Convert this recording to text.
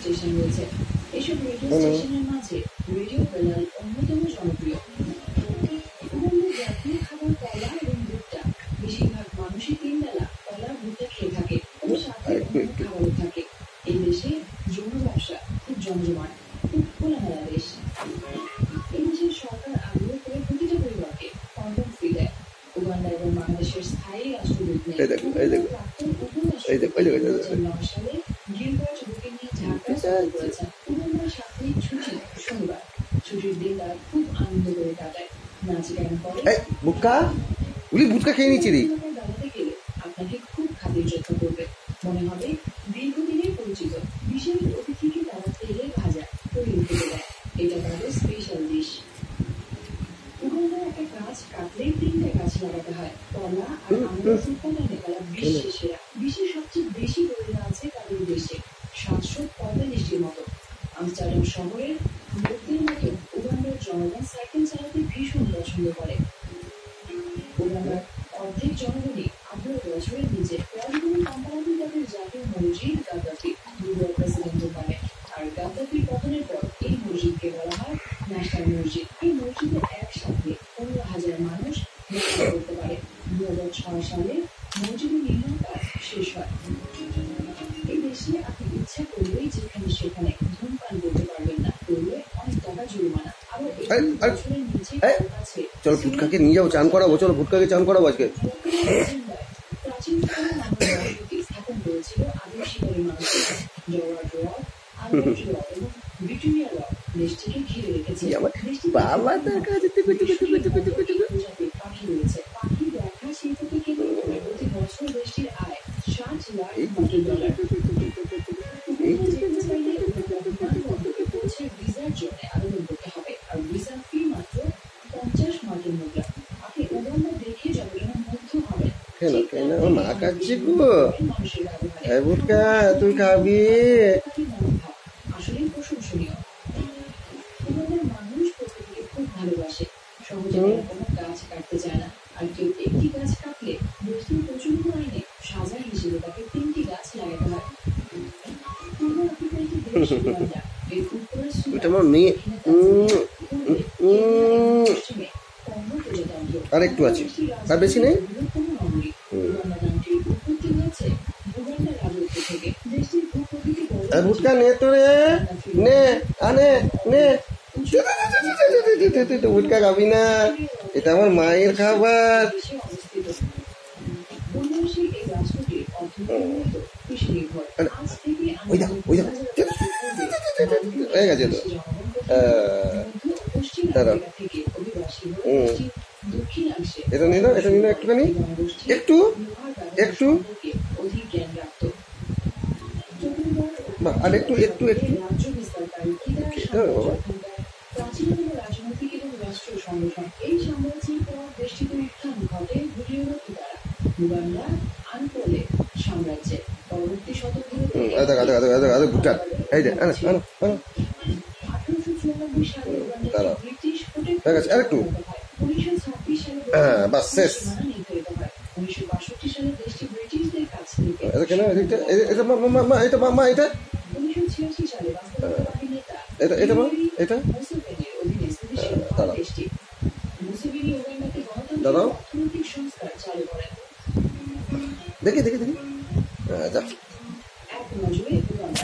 Station রয়েছে। এসব radio স্টেশনের মাঝে রেডিও বেলাল অন্যতম জনপ্রিয়। উগান্ডার জাতীয় খাবার কলা এবং ভুট্টা। বেশিরভাগ মানুষই 3 বেলা কলা ভুট্টা খেয়ে থাকে, তবে সাথে অন্য খাবারও থাকে। এই দেশে যৌন ব্যবসা খুব জমজমাট, খুব খোলামেলা দেশ। এই দেশের সরকার আগ্রহ করে প্রতিটা পরিবারকে কন্ডম ফ্রি দেয়। উগান্ডা এবং বাংলাদেশের স্থায়ী রাষ্ট্রদূত নেই। প্রাক্তন উপরাষ্ট্রপতি 2009 সালে গিলবার্ট বুকে নিয়ে ঢাকা সফর করেছেন। উগান্ডার সাপ্তাহিক ছুটি শনিবার। ছুটির দিন তারা খুব আনন্দ করে কাটায়, নাচ গান করে। দাঁড়াতে গেলে আপনাকে খুব খাতির যত্ন করবে, মনে হবে দীর্ঘদিনের পরিচিত। বিশেষ অতিথিকে তারা তেলে ভাজা তৈরি করে দেয়, এটা তাদের স্পেশাল ডিশ। উগান্ডার একটা গাছ কাটলেই 3টে গাছ লাগাতে হয়। কলা আর আনারস উৎপাদনে তারা বিশ্বের সেরা। বিশ্বের সবচেয়ে বেশি গরিলা আছে তাদের দেশে, 745টির মতো। আমস্টারডাম শহরের লোকদের মতো উগান্ডার জনগণ সাইকেল চালাতে ভীষণ পছন্দ করে। উগান্ডার অর্ধেক জনগণই 18 বছরের নিচে। রাজধানী কাম্পালাতে তাদের জাতীয় মসজিদ গাদ্দাফি লিবিয়ার প্রেসিডেন্টের নামে। আর গাদ্দাফির পতনের পর এই মসজিদকে বলা হয় ন্যাশনাল মসজিদ। এই মসজিদে একসাথে 15,000 মানুষ নামাজ পড়তে পারে। 2006 সালে মসজিদের নির্মাণ কাজ শেষ হয়। এই দেশে আপনি ইচ্ছা করলেই যেখানে সেখানে ধূমপান করতে পারবেন না, করলে অনেক টাকা জরিমানা। আবার বছরের নিচে আছে। চলো ফুটকাকে নিয়ে যাবো, চান করাবো। চলো ফুটকাকে চান করাবো আজকে। প্রাচীন কালে নানা বসতি স্থাপন করেছিল আদিম শিকারী মানুষেরা। জওয়ার রক, আলবার্ট রক এবং ভিক্টোরিয়া রক দেশটিকে ঘিরে রেখেছে। প্রজাতির পাখি রয়েছে। পাখি দেখা শিল্পকে কেন্দ্র করে প্রতি বছর দেশটির আয় $60 লাখ। ভিসার জন্য আবেদন করতে হবে, আর ভিসা ফি মাত্র $50 আপনি উগান্ডা দেখে যতটা মুগ্ধ হবেন। মা কাচ্ছি গো, ভুটকা তুই খাবি? আসলেই প্রশংসনীয়। উগান্ডার মানুষ প্রকৃতিকে খুব ভালোবাসে, সহজে কোনো গাছ কাটতে চায় না। আর কেউ একটি গাছ কাটলে দেশটির প্রচলিত আইনে সাজা হিসেবে তাকে 3টি গাছ লাগাতে হয়। পূর্ব আফ্রিকার একটি দেশ উগান্ডা। এর উত্তরে আর একটু আছে, আর বেশি নেই। ভুটকা নে তো রে, নে আনে নে। ভুটকা খাবি না, এটা আমার মায়ের খাবার। হয়ে গেছে তো, দাঁড়াও। এটা নিয়ে নাও, এটা নিয়ে নাও একটুখানি, একটু একটু, আর একটু একটু একটু বাবা। প্রাচীনতম রাজনৈতিক এবং রাষ্ট্রীয় সংগঠন। এই সাম্রাজ্যের পর দেশটিতে উত্থান ঘটে ভুটিওরকি দ্বারা উগান্ডা আনকোলে সাম্রাজ্যে। পরবর্তী শতকগুলোতে 1894 সালে উগান্ডাকে ব্রিটিশ আরেকটু 1926 সালে বাস শেষ। নির্ধারিত হয়। 1962 সালে দেশটি ব্রিটিশদের কাছ থেকে। এটা 1986 সালে বাস্তবতাবাদী নেতা মুসেভেনির অধীনে স্থিতিশীল হয় দেশটি। মুসেভেনি উগান্ডাতে গণতান্ত্রিক অর্থনৈতিক সংস্কার চালু করেন। দেখি এক নজরে উগান্ডা।